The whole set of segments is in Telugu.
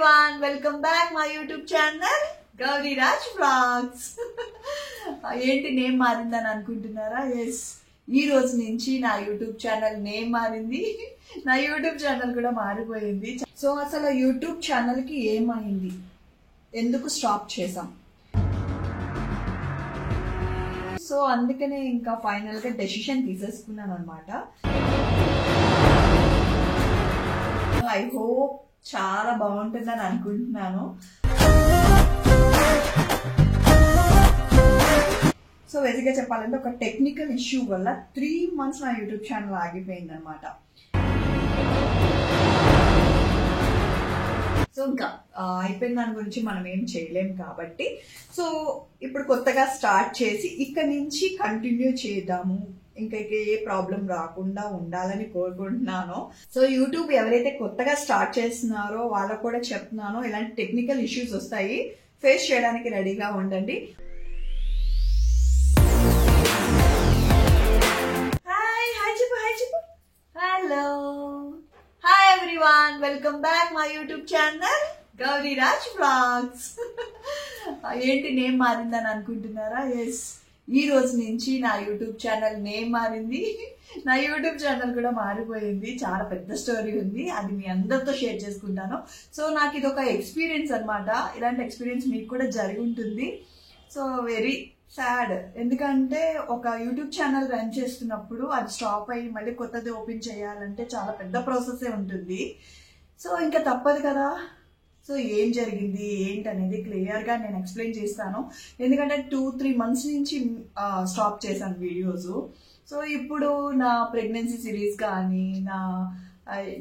everyone, welcome back my YouTube channel Gauri Raj Vlogs. ఏంటి నేమ్ మారిందని అనుకుంటున్నారా? ఎస్, ఈ రోజు నుంచి నా యూట్యూబ్ ఛానల్ నేమ్ మారింది, నా యూట్యూబ్ ఛానల్ కూడా మారిపోయింది. సో అసలు యూట్యూబ్ ఛానల్ కి ఏమైంది, ఎందుకు స్టాప్ చేసాం? సో అందుకనే ఇంకా ఫైనల్ గా డెసిషన్ తీసేసుకున్నాను అనమాట. ఐ హోప్ చాలా బాగుంటుందని అనుకుంటున్నాను. సో బేసిక్గా చెప్పాలంటే ఒక టెక్నికల్ ఇష్యూ వల్ల 3 months నా యూట్యూబ్ ఛానల్ ఆగిపోయింది అనమాట. సో ఇంకా అయిపోయిన దాని గురించి మనం ఏం చేయలేం కాబట్టి, సో ఇప్పుడు కొత్తగా స్టార్ట్ చేసి ఇక్కడ నుంచి కంటిన్యూ చేద్దాము, ఇంకా ఏ ప్రాబ్లం రాకుండా ఉండాలని కోరుకుంటున్నాను. సో యూట్యూబ్ ఎవరైతే కొత్తగా స్టార్ట్ చేస్తున్నారో వాళ్ళకు కూడా చెప్తున్నాను, ఇలాంటి టెక్నికల్ ఇష్యూస్ వస్తాయి, ఫేస్ చేయడానికి రెడీగా ఉండండి. Hello, hi everyone, welcome back my YouTube channel Gauri Raj vlogs. ఏంటి నేమ్ మారిందని అనుకుంటున్నారా? ఎస్, ఈ రోజు నుంచి నా యూట్యూబ్ ఛానల్ నేమ్ మారింది, నా యూట్యూబ్ ఛానల్ కూడా మారిపోయింది. చాలా పెద్ద స్టోరీ ఉంది, అది మీ అందరితో షేర్ చేసుకుంటాను. సో నాకు ఇది ఒక ఎక్స్పీరియన్స్ అనమాట. ఇలాంటి ఎక్స్పీరియన్స్ మీకు కూడా జరిగి ఉంటుంది. సో వెరీ సాడ్, ఎందుకంటే ఒక యూట్యూబ్ ఛానల్ రన్ చేస్తున్నప్పుడు అది స్టాప్ అయ్యి మళ్ళీ కొత్తది ఓపెన్ చేయాలంటే చాలా పెద్ద ప్రాసెస్ ఉంటుంది. సో ఇంకా తప్పదు కదా. సో ఏం జరిగింది ఏంటనేది క్లియర్గా నేను ఎక్స్ప్లెయిన్ చేస్తాను, ఎందుకంటే 2-3 months నుంచి స్టాప్ చేశాను వీడియోస్. సో ఇప్పుడు నా ప్రెగ్నెన్సీ సిరీస్ కానీ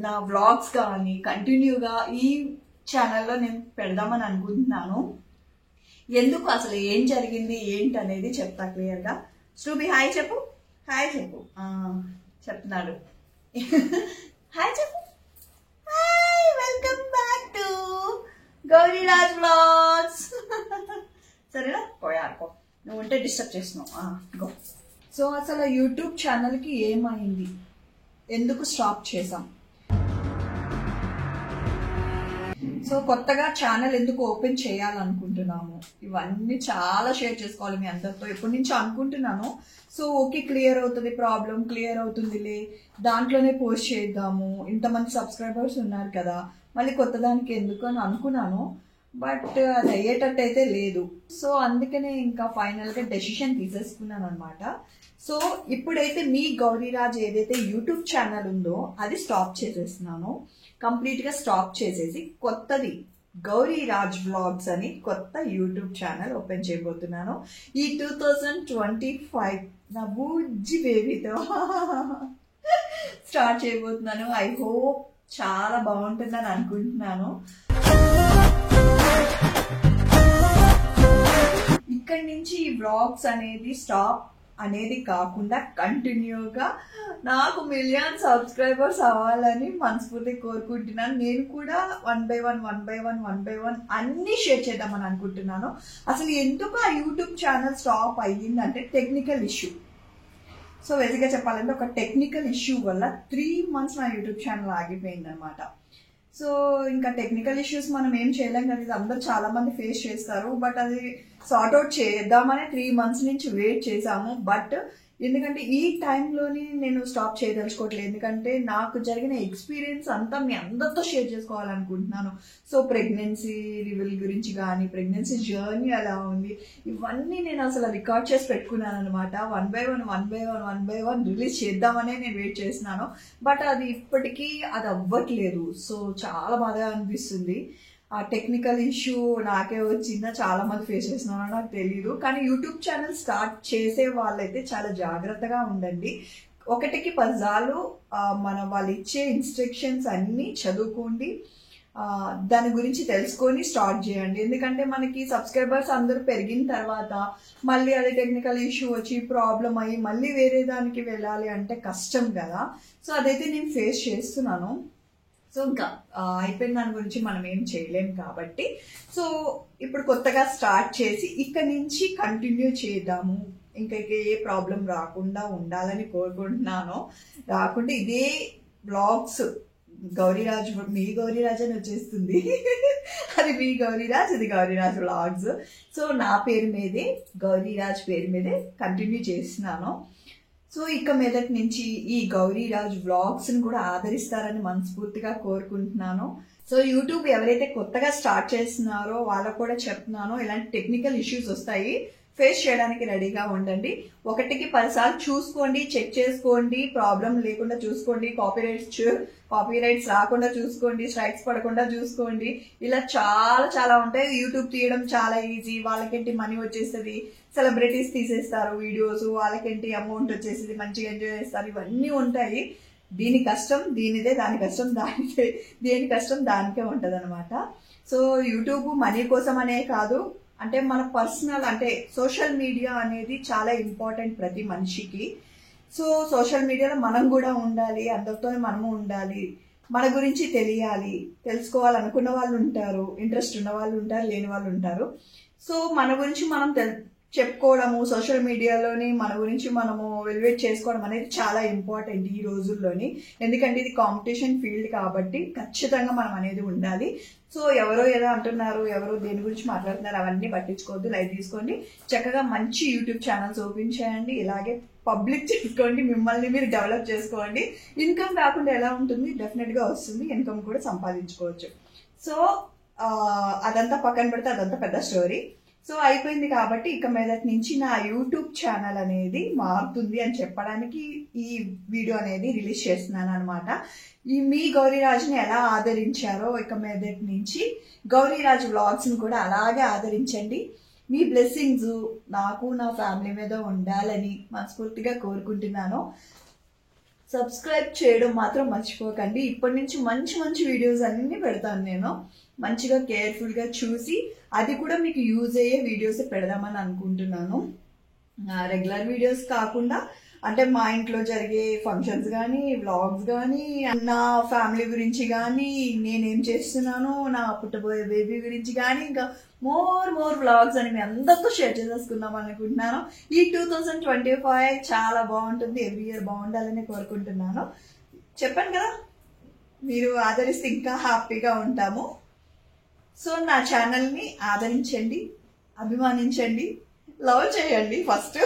నా వ్లాగ్స్ కానీ కంటిన్యూగా ఈ ఛానల్లో నేను పెడదామని అనుకుంటున్నాను. ఎందుకు, అసలు ఏం జరిగింది ఏంటనేది చెప్తా క్లియర్గా. స్టూబీ హాయ్ చెప్పు, హాయ్ చెప్పు. చెప్తున్నాడు, హాయ్ చెప్పు. Hi, welcome back to Gauri Raj vlogs. సరేనా, పోయాడుకో, నువ్వు ఉంటే డిస్టర్బ్ చేస్తున్నావు. గో. సో అసలు యూట్యూబ్ ఛానల్కి ఏమైంది, ఎందుకు స్టాప్ చేసాం? సో కొత్తగా ఛానల్ ఎందుకు ఓపెన్ చేయాలనుకుంటున్నాము, ఇవన్నీ చాలా షేర్ చేసుకోవాలి మీ అందరితో. ఎప్పటి నుంచో అనుకుంటున్నాను. సో ఓకే, క్లియర్ అవుతుంది, ప్రాబ్లం క్లియర్ అవుతుందిలే, దాంట్లోనే పోస్ట్ చేద్దాము, ఇంతమంది సబ్స్క్రైబర్స్ ఉన్నారు కదా, మళ్ళీ కొత్త దానికి ఎందుకు అని అనుకున్నాను. బట్ అది అయ్యేటట్టు అయితే లేదు. సో అందుకనే ఇంకా ఫైనల్గా డెసిషన్ తీసేసుకున్నాను అనమాట. సో ఇప్పుడైతే మీ గౌరీరాజ్ ఏదైతే యూట్యూబ్ ఛానల్ ఉందో అది స్టాప్ చేసేస్తున్నాను, కంప్లీట్గా స్టాప్ చేసేసి కొత్తది గౌరీ రాజ్ వ్లాగ్స్ అని కొత్త యూట్యూబ్ ఛానల్ ఓపెన్ చేయబోతున్నాను. ఈ 2025 నా బుజ్జి బేబీతో స్టార్ట్ చేయబోతున్నాను. ఐ హోప్ చాలా బాగుంటుందని అనుకుంటున్నాను. ఇక్కడి నుంచి ఈ వ్లాగ్స్ అనేది స్టాప్ అనేది కాకుండా కంటిన్యూగా నాకు 1 million సబ్స్క్రైబర్స్ అవ్వాలని మనస్ఫూర్తి కోరుకుంటున్నాను. నేను కూడా 1 by 1 అన్ని షేర్ చేద్దామని అనుకుంటున్నాను. అసలు ఎందుకు ఆ యూట్యూబ్ ఛానల్ స్టాప్ అయ్యిందంటే టెక్నికల్ ఇష్యూ. సో బేసిక్గా చెప్పాలంటే ఒక టెక్నికల్ ఇష్యూ వల్ల 3 months నా యూట్యూబ్ ఛానల్ ఆగిపోయింది అనమాట. సో ఇంకా టెక్నికల్ ఇష్యూస్ మనం ఏం చేయలేం కదా, ఇది అందరూ చాలా మంది ఫేస్ చేస్తారు. బట్ అది సార్ట్అవుట్ చేద్దామని 3 months నుంచి వెయిట్ చేశాము. బట్ ఎందుకంటే ఈ టైంలోని నేను స్టాప్ చేయదలుచుకోవట్లేదు, ఎందుకంటే నాకు జరిగిన ఎక్స్పీరియన్స్ అంతా మీ అందరితో షేర్ చేసుకోవాలనుకుంటున్నాను. సో ప్రెగ్నెన్సీ రివీల్ గురించి కానీ, ప్రెగ్నెన్సీ జర్నీ ఎలా ఉంది, ఇవన్నీ నేను అసలు రికార్డ్ చేసి పెట్టుకున్నాను అనమాట. 1 by 1 రిలీజ్ చేద్దామనే నేను వెయిట్ చేస్తున్నాను. బట్ అది ఇప్పటికీ అది అవ్వట్లేదు. సో చాలా బాధగా అనిపిస్తుంది. ఆ టెక్నికల్ ఇష్యూ నాకే వచ్చిందా, చాలా మంది ఫేస్ చేస్తున్నారో నాకు తెలియదు. కానీ యూట్యూబ్ ఛానల్ స్టార్ట్ చేసే వాళ్ళైతే చాలా జాగ్రత్తగా ఉండండి. 1కి 10 సార్లు వాళ్ళు ఇచ్చే ఇన్స్ట్రక్షన్స్ అన్నీ చదువుకోండి, దాని గురించి తెలుసుకొని స్టార్ట్ చేయండి. ఎందుకంటే మనకి సబ్స్క్రైబర్స్ అందరూ పెరిగిన తర్వాత మళ్ళీ అది టెక్నికల్ ఇష్యూ వచ్చి ప్రాబ్లం అయ్యి మళ్ళీ వేరే దానికి వెళ్ళాలి అంటే కష్టం కదా. సో అదైతే నేను ఫేస్ చేస్తున్నాను. సో ఇంకా అయిపోయిన దాని గురించి మనం ఏం చేయలేం కాబట్టి, సో ఇప్పుడు కొత్తగా స్టార్ట్ చేసి ఇక్కడ నుంచి కంటిన్యూ చేద్దాము, ఇంకా ఏ ప్రాబ్లం రాకుండా ఉండాలని కోరుకుంటున్నాను. రాకుండా ఇదే బ్లాగ్స్ గౌరీరాజ్, మీ గౌరీరాజ్ అని వచ్చేస్తుంది. అది మీ గౌరీరాజ్, ఇది గౌరీరాజ్ వ్లాగ్స్. సో నా పేరు మీదే, గౌరీరాజ్ పేరు మీదే కంటిన్యూ చేస్తున్నాను. సో ఇక మీదటి నుంచి ఈ గౌరీరాజ్ వ్లాగ్స్ని కూడా ఆదరిస్తారని మనస్ఫూర్తిగా కోరుకుంటున్నాను. సో యూట్యూబ్ ఎవరైతే కొత్తగా స్టార్ట్ చేస్తున్నారో వాళ్ళకు కూడా చెప్తున్నాను, ఇలాంటి టెక్నికల్ ఇష్యూస్ వస్తాయి, ఫేస్ చేయడానికి రెడీగా ఉండండి. 1కి 10 సార్లు చూసుకోండి, చెక్ చేసుకోండి, ప్రాబ్లం లేకుండా చూసుకోండి, కాపీరైట్స్ రాకుండా చూసుకోండి, స్ట్రైక్స్ పడకుండా చూసుకోండి. ఇలా చాలా చాలా ఉంటాయి. యూట్యూబ్ తీయడం చాలా ఈజీ, వాళ్ళకేంటి మనీ వచ్చేస్తుంది, సెలబ్రిటీస్ తీసేస్తారు వీడియోస్, వాళ్ళకేంటి అమౌంట్ వచ్చేసింది, మంచిగా ఎంజాయ్ చేస్తారు, ఇవన్నీ ఉంటాయి. దీని కష్టం దీనిదే, దాని కష్టం దానిదే, దేని కష్టం దానికే ఉంటుంది అనమాట. సో యూట్యూబ్ మనీ కోసం అనే కాదు, అంటే మన పర్సనల్, అంటే సోషల్ మీడియా అనేది చాలా ఇంపార్టెంట్ ప్రతి మనిషికి. సో సోషల్ మీడియాలో మనం కూడా ఉండాలి, అందరితో మనము ఉండాలి, మన గురించి తెలియాలి, తెలుసుకోవాలనుకున్న వాళ్ళు ఉంటారు, ఇంట్రెస్ట్ ఉన్న వాళ్ళు ఉంటారు, లేని వాళ్ళు ఉంటారు. సో మన గురించి మనం చెప్పుకోవడము, సోషల్ మీడియాలోని మన గురించి మనము వెలివేట్ చేసుకోవడం అనేది చాలా ఇంపార్టెంట్ ఈ రోజుల్లోని. ఎందుకంటే ఇది కాంపిటీషన్ ఫీల్డ్ కాబట్టి ఖచ్చితంగా మనం అనేది ఉండాలి. సో ఎవరో ఏదో అంటున్నారు, ఎవరో దేని గురించి మాట్లాడుతున్నారు, అవన్నీ పట్టించుకోవద్దు, లైట్ తీసుకోండి. చక్కగా మంచి యూట్యూబ్ ఛానల్స్ ఓపెన్ చేయండి, ఇలాగే పబ్లిక్ చేసుకోండి, మిమ్మల్ని మీరు డెవలప్ చేసుకోండి. ఇన్కమ్ రాకుండా ఎలా ఉంటుంది, డెఫినెట్గా వస్తుంది, ఇన్కమ్ కూడా సంపాదించుకోవచ్చు. సో అదంతా పక్కన పెడితే అదంతా పెద్ద స్టోరీ. సో అయిపోయింది కాబట్టి ఇక మీదటి నుంచి నా యూట్యూబ్ ఛానల్ అనేది మారుతుంది అని చెప్పడానికి ఈ వీడియో అనేది రిలీజ్ చేస్తున్నాను అనమాట. ఈ మీ గౌరీరాజ్ని ఎలా ఆదరించారో ఇక మీదటి నుంచి గౌరీరాజ్ వ్లాగ్స్ని కూడా అలాగే ఆదరించండి. మీ బ్లెస్సింగ్స్ నాకు నా ఫ్యామిలీ మీద ఉండాలని మనస్ఫూర్తిగా కోరుకుంటున్నాను. సబ్స్క్రైబ్ చేయడం మాత్రం మర్చిపోకండి. ఇప్పటి నుంచి మంచి మంచి వీడియోస్ అన్ని పెడతాను నేను, మంచిగా కేర్ఫుల్గా చూసి, అది కూడా మీకు యూజ్ అయ్యే వీడియోస్ పెడదామని అనుకుంటున్నాను. రెగ్యులర్ వీడియోస్ కాకుండా, అంటే మా ఇంట్లో జరిగే ఫంక్షన్స్ కానీ, వ్లాగ్స్ కానీ, నా ఫ్యామిలీ గురించి కానీ, నేనేం చేస్తున్నాను, నా పుట్టబోయే బేబీ గురించి కానీ, ఇంకా మోర్ వ్లాగ్స్ అని మీ అందరితో షేర్ చేసేసుకుందాం అనుకుంటున్నాను. ఈ 2025 చాలా బాగుంటుంది, ఎవ్రీ ఇయర్ బాగుండాలని కోరుకుంటున్నాను. చెప్పాను కదా, మీరు ఆదరిస్తే ఇంకా హ్యాపీగా ఉంటాము. సో నా ఛానల్ని ఆదరించండి, అభిమానించండి, లవ్ చేయండి ఫస్ట్.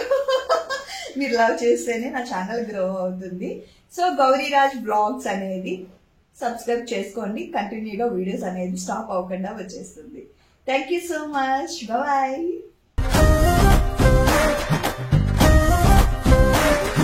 మీరు లవ్ చేస్తేనే నా ఛానల్ గ్రో అవుతుంది. సో గౌరీరాజ్ బ్లాగ్స్ అనేది సబ్స్క్రైబ్ చేసుకోండి, కంటిన్యూగా వీడియోస్ అనేది స్టాప్ అవ్వకుండా వచ్చేస్తుంది. Thank you so much, bye.